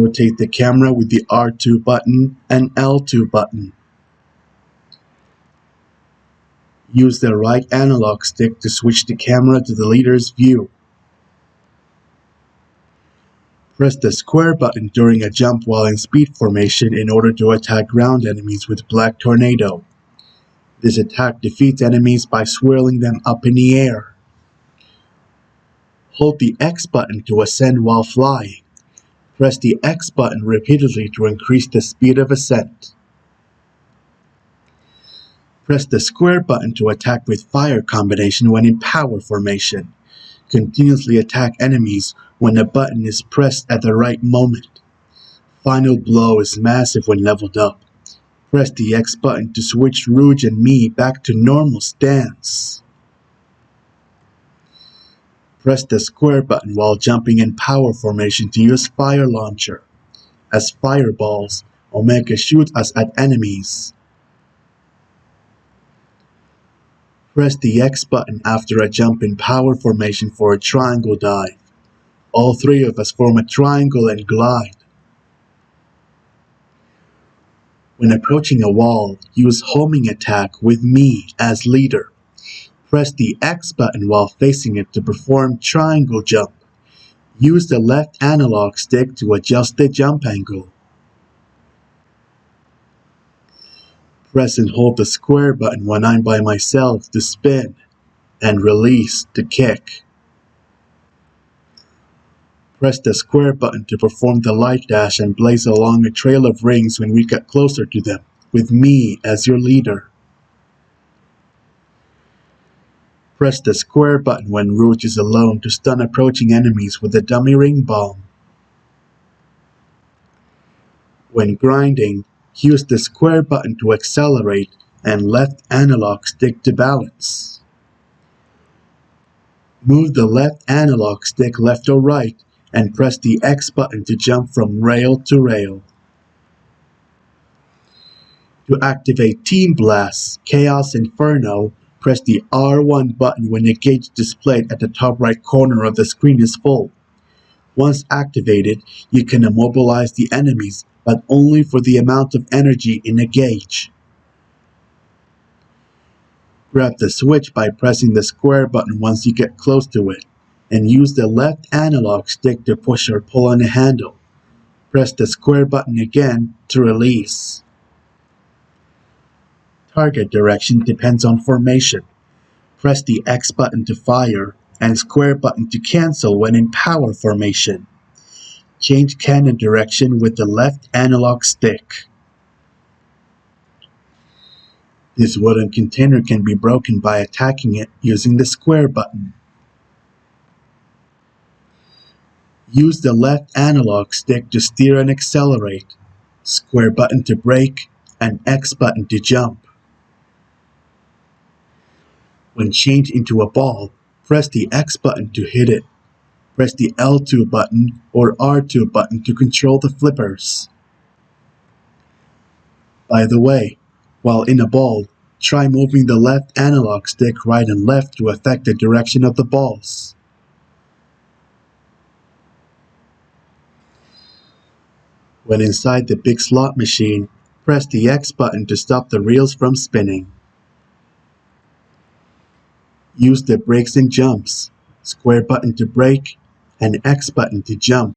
Rotate the camera with the R2 button and L2 button. Use the right analog stick to switch the camera to the leader's view. Press the square button during a jump while in speed formation in order to attack ground enemies with Black Tornado. This attack defeats enemies by swirling them up in the air. Hold the X button to ascend while flying. Press the X button repeatedly to increase the speed of ascent. Press the square button to attack with fire combination when in power formation. Continuously attack enemies when the button is pressed at the right moment. Final blow is massive when leveled up. Press the X button to switch Rouge and me back to normal stance. Press the square button while jumping in power formation to use Fire Launcher. As fireballs, Omega shoots us at enemies. Press the X button after a jump in power formation for a triangle dive. All three of us form a triangle and glide. When approaching a wall, use homing attack with me as leader. Press the X button while facing it to perform triangle jump. Use the left analog stick to adjust the jump angle. Press and hold the square button when I'm by myself to spin, and release to kick. Press the square button to perform the light dash and blaze along a trail of rings when we get closer to them, with me as your leader. Press the square button when Rouge is alone to stun approaching enemies with a dummy ring bomb. When grinding, use the square button to accelerate and left analog stick to balance. Move the left analog stick left or right and press the X button to jump from rail to rail. To activate Team Blast, Chaos Inferno, press the R1 button when the gauge displayed at the top right corner of the screen is full. Once activated, you can immobilize the enemies, but only for the amount of energy in the gauge. Grab the switch by pressing the square button once you get close to it, and use the left analog stick to push or pull on the handle. Press the square button again to release. Target direction depends on formation. Press the X button to fire and square button to cancel when in power formation. Change cannon direction with the left analog stick. This wooden container can be broken by attacking it using the square button. Use the left analog stick to steer and accelerate, square button to brake, and X button to jump. When changed into a ball, press the X button to hit it. Press the L2 button or R2 button to control the flippers. By the way, while in a ball, try moving the left analog stick right and left to affect the direction of the balls. When inside the big slot machine, press the X button to stop the reels from spinning. Use the brakes and jumps, square button to brake, and X button to jump.